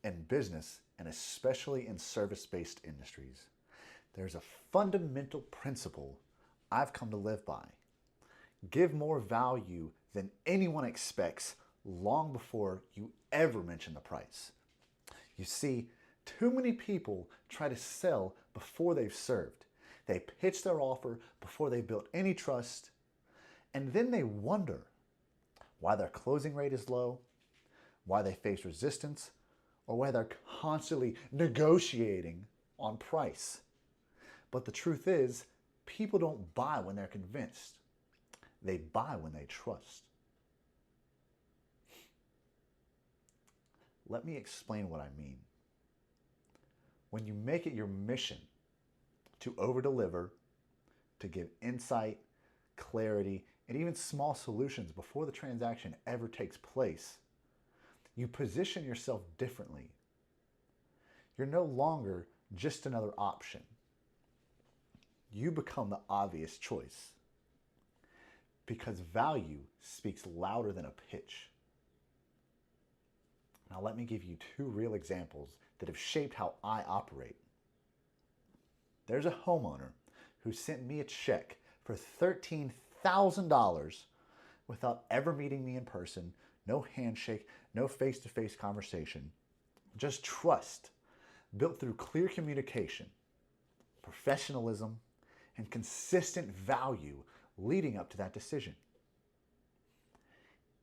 In business, and especially in service-based industries, there's a fundamental principle I've come to live by. Give more value than anyone expects long before you ever mention the price. You see, too many people try to sell before they've served. They pitch their offer before they've built any trust, and then they wonder why their closing rate is low, why they face resistance, or why they're constantly negotiating on price. But the truth is, people don't buy when they're convinced. They buy when they trust. Let me explain what I mean. When you make it your mission to over-deliver, to give insight, clarity, and even small solutions before the transaction ever takes place, you position yourself differently. You're no longer just another option. You become the obvious choice because value speaks louder than a pitch. Now let me give you two real examples that have shaped how I operate. There's a homeowner who sent me a check for $13,000 without ever meeting me in person, no handshake, no face-to-face conversation, just trust built through clear communication, professionalism, and consistent value leading up to that decision.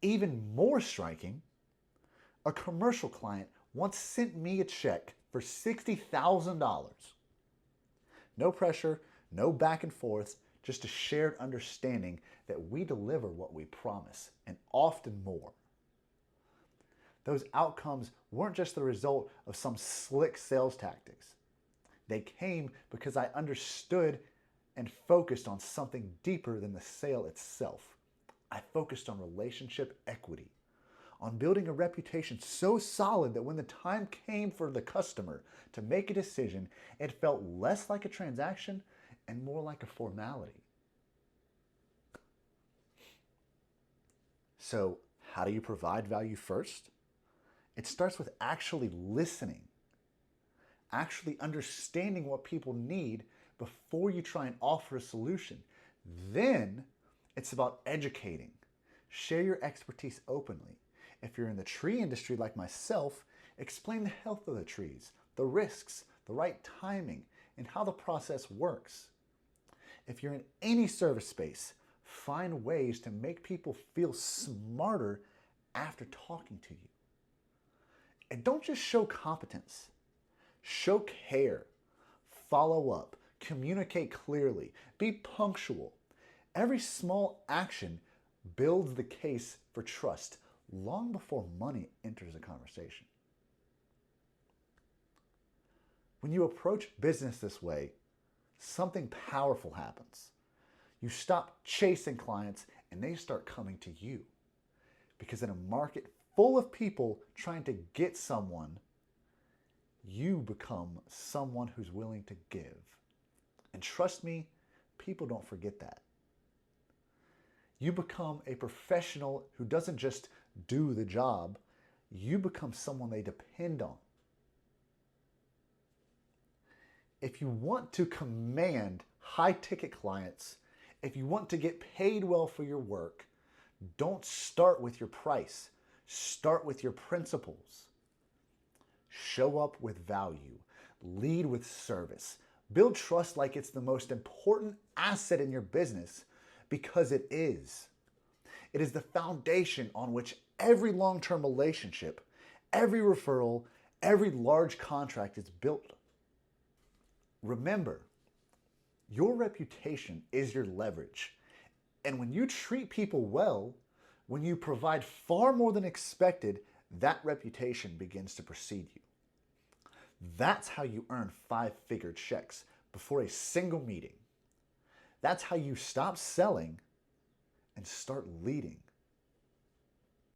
Even more striking, a commercial client once sent me a check for $60,000. No pressure, no back and forth, just a shared understanding that we deliver what we promise, and often more. Those outcomes weren't just the result of some slick sales tactics. They came because I understood and focused on something deeper than the sale itself. I focused on relationship equity, on building a reputation so solid that when the time came for the customer to make a decision, it felt less like a transaction and more like a formality. So, how do you provide value first? It starts with actually listening, actually understanding what people need before you try and offer a solution. Then it's about educating. Share your expertise openly. If you're in the tree industry like myself, explain the health of the trees, the risks, the right timing, and how the process works. If you're in any service space, find ways to make people feel smarter after talking to you. And don't just show competence. Show care. Follow up. Communicate clearly. Be punctual. Every small action builds the case for trust long before money enters a conversation. When you approach business this way, something powerful happens. You stop chasing clients and they start coming to you. Because in a market full of people trying to get someone, you become someone who's willing to give. And trust me, people don't forget that. You become a professional who doesn't just do the job, you become someone they depend on. If you want to command high-ticket clients, if you want to get paid well for your work, don't start with your price. Start with your principles. Show up with value. Lead with service. Build trust like it's the most important asset in your business, because it is. It is the foundation on which every long-term relationship, every referral, every large contract is built. Remember, your reputation is your leverage. And when you treat people well, when you provide far more than expected, that reputation begins to precede you. That's how you earn 5-figure checks before a single meeting. That's how you stop selling and start leading.